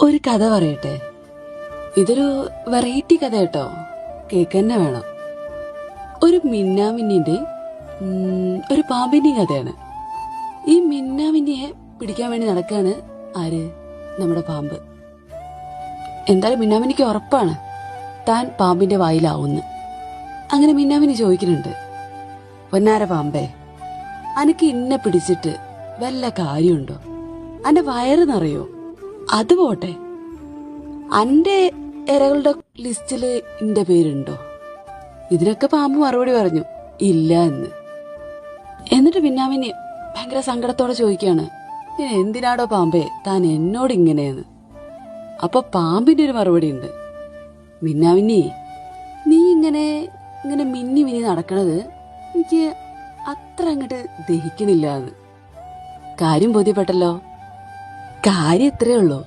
ഒരു കഥ പറയട്ടെ. ഇതൊരു വെറൈറ്റി കഥ കേട്ടോ, കേൾക്കന്നെ വേണം. ഒരു മിന്നാമിന്നിന്റെ ഒരു പാമ്പിന്റെയും കഥയാണ്. ഈ മിന്നാമിന്നിയെ പിടിക്കാൻ വേണ്ടി നടക്കാണ് ആര്? നമ്മുടെ പാമ്പ്. എന്തായാലും മിന്നാമിന്നിക്ക് ഉറപ്പാണ് താൻ പാമ്പിന്റെ വായിലാവുന്ന്. അങ്ങനെ മിന്നാമിന്നി ചോദിക്കുന്നുണ്ട്, പൊന്നാര പാമ്പേ, അനക്ക് ഇന്നെ പിടിച്ചിട്ട് വല്ല കാര്യമുണ്ടോ? അന്റെ വയറ് നിറയോ? അത് പോട്ടെ, അന്റെ ഇരകളുടെ ലിസ്റ്റില് എന്റെ പേരുണ്ടോ? ഇതിനൊക്കെ പാമ്പ് മറുപടി പറഞ്ഞു, ഇല്ല എന്ന്. എന്നിട്ട് മിന്നാമിന്നി ഭയങ്കര സങ്കടത്തോടെ ചോദിക്കാണ്, എന്തിനാടോ പാമ്പേ താൻ എന്നോട് ഇങ്ങനെയെന്ന്. അപ്പൊ പാമ്പിന്റെ ഒരു മറുപടി ഉണ്ട്, മിന്നാമിന്നി, നീ ഇങ്ങനെ ഇങ്ങനെ മിന്നി മിന്നി നടക്കണത് എനിക്ക് അത്ര അങ്ങോട്ട് ദഹിക്കണില്ല എന്ന്. കാര്യം ബോധ്യപ്പെട്ടല്ലോ? കാര്യം ഇത്രയേ ഉള്ളൂ.